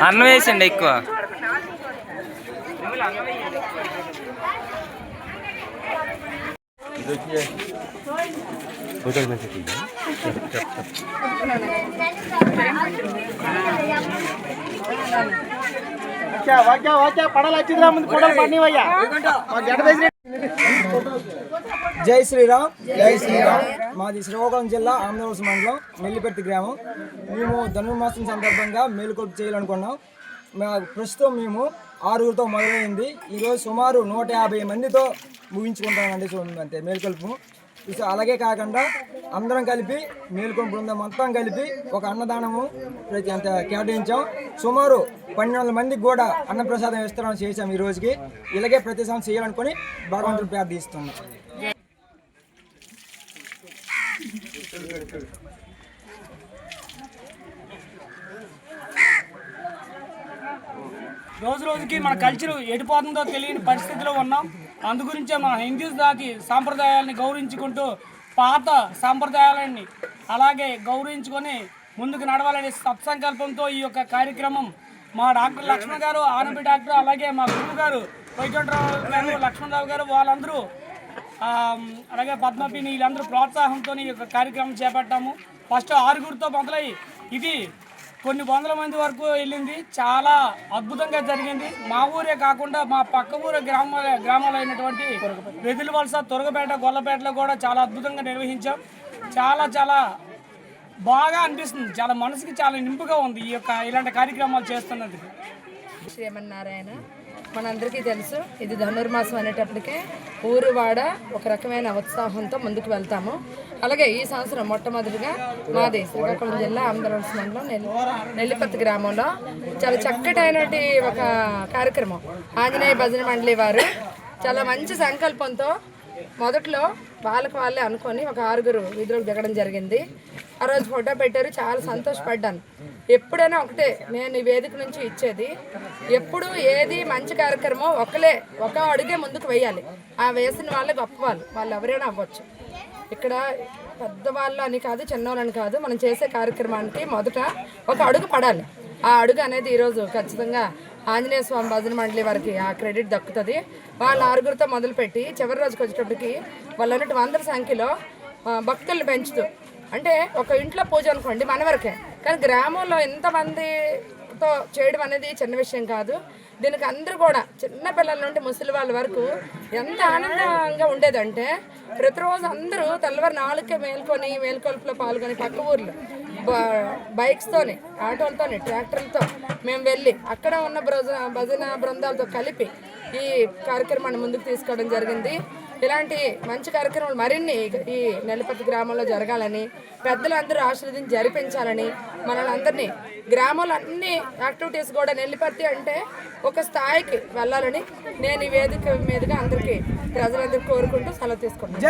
అన్నం వేసండి ఎక్కువ. జై శ్రీరామ్. జై శ్రీరామ్. మాది శ్రీకాకుళం జిల్లా ఆంధ్రవలస మండలం నెల్లిపర్తి గ్రామం. మేము ధనుర్మాసం సందర్భంగా మేలుకొలుపు చేయాలనుకున్నాం. ప్రస్తుతం మేము 6గురితో మొదలైంది. ఈరోజు సుమారు 150 మందితో ముగించుకుంటామండి. అంతే మేలుకొలుపు. అలాగే కాకుండా అందరం కలిపి మేలుకొలుపు బృందం మొత్తం కలిపి ఒక అన్నదానము అంత కేటాయించాం. సుమారు 1200 మందికి కూడా అన్నప్రసాదం విస్తరణ చేశాం ఈ రోజుకి. ఇలాగే ప్రతి సంవత్సరం చేయాలనుకుని భగవంతుడు ప్రార్థిస్తున్నాం. రోజు రోజుకి మన కల్చర్ ఎడిపోతుందో తెలియని పరిస్థితిలో ఉన్నాం. అందుగురించే మన హిందూ జాతి సాంప్రదాయాలని గౌరవించుకుంటూ పాత సాంప్రదాయాలని అలాగే గౌరవించుకొని ముందుకు నడవాలనే సత్సంకల్పంతో ఈ యొక్క కార్యక్రమం మా డాక్టర్ లక్ష్మణ్ గారు, ఆనబి డాక్టర్, అలాగే మా గురువు గారు వైకుంఠరావు గారు, లక్ష్మణరావు గారు, వాళ్ళందరూ అలాగే పద్మపిని వీళ్ళందరూ ప్రోత్సాహంతో ఈ యొక్క కార్యక్రమం చేపట్టాము. ఫస్ట్ 6గురితో మొదలై ఇది కొన్ని వందల మంది వరకు వెళ్ళింది. చాలా అద్భుతంగా జరిగింది. మా ఊరే కాకుండా మా పక్క ఊరు గ్రామాలు అయినటువంటి వెదిలివలస, తొరగపేట, గొల్లపేటలో కూడా చాలా అద్భుతంగా నిర్వహించాం. చాలా చాలా బాగా అనిపిస్తుంది. చాలా మనసుకి చాలా నింపుగా ఉంది ఈ యొక్క ఇలాంటి కార్యక్రమాలు చేస్తున్నందుకు. శ్రీమన్నారాయణ. మనందరికీ తెలుసు, ఇది ధనుర్మాసం అనేటప్పటికే ఊరువాడ ఒక రకమైన ఉత్సాహంతో ముందుకు వెళ్తాము. అలాగే ఈ సంవత్సరం మొట్టమొదటిగా మాది శ్రీకాకుళం జిల్లా ఆంధ్రవలస మండలం నెల్లిపర్తి గ్రామంలో చాలా చక్కటైనటువంటి ఒక కార్యక్రమం. ఆంజనేయ భజన మండలి వారు చాలా మంచి సంకల్పంతో మొదట్లో వాళ్ళే అనుకొని ఒక 6గురు వీధిలోకి దిగడం జరిగింది. ఆ రోజు ఫోటో పెట్టారు. చాలా సంతోషపడ్డాను. ఎప్పుడైనా ఒకటే నేను ఈ వేదిక నుంచి ఇచ్చేది, ఎప్పుడు ఏది మంచి కార్యక్రమం ఒక అడుగే ముందుకు వేయాలి. ఆ వేసిన వాళ్ళే గొప్ప వాళ్ళు ఎవరైనా అవ్వచ్చు. ఇక్కడ పెద్దవాళ్ళు అని కాదు, చిన్నవాళ్ళని కాదు, మనం చేసే కార్యక్రమానికి మొదట ఒక అడుగు పడాలి. ఆ అడుగు అనేది ఈరోజు ఖచ్చితంగా ఆంజనేయ స్వామి భజన మండలి వారికి ఆ క్రెడిట్ దక్కుతుంది. వాళ్ళు 6గురితో మొదలుపెట్టి చివరి రోజుకి వచ్చేటప్పటికి వాళ్ళు అన్నట్టు 100 సంఖ్యలో భక్తుల్ని పెంచుతూ, అంటే ఒక ఇంట్లో పూజ అనుకోండి మన వరకే, కానీ గ్రామంలో ఎంతమందితో చేయడం అనేది చిన్న విషయం కాదు. దీనికి అందరూ కూడా చిన్న పిల్లల నుండి ముసలి వాళ్ళ వరకు ఎంత ఆనందంగా ఉండేదంటే ప్రతిరోజు అందరూ తెల్లవారు 4కే మేల్కొలుపులో పాల్గొని పక్క ఊర్లో బైక్స్తోని, ఆటోలతోని, ట్రాక్టర్లతో మేము వెళ్ళి అక్కడ ఉన్న భజన బృందాలతో కలిపి ఈ కార్యక్రమాన్ని ముందుకు తీసుకోవడం జరిగింది. ఇలాంటి మంచి కార్యక్రమాలు మరిన్ని ఈ నెల్లిపర్తి గ్రామంలో జరగాలని, పెద్దలందరూ ఆశీర్వదించి జరిపించాలని, మనల్ని అందరినీ గ్రామంలో అన్ని యాక్టివిటీస్ కూడా నెల్లిపర్తి అంటే ఒక స్థాయికి వెళ్ళాలని నేను ఈ వేదిక మీదుగా అందరికీ ప్రజలందరికీ కోరుకుంటూ సెలవు తీసుకుంటాను.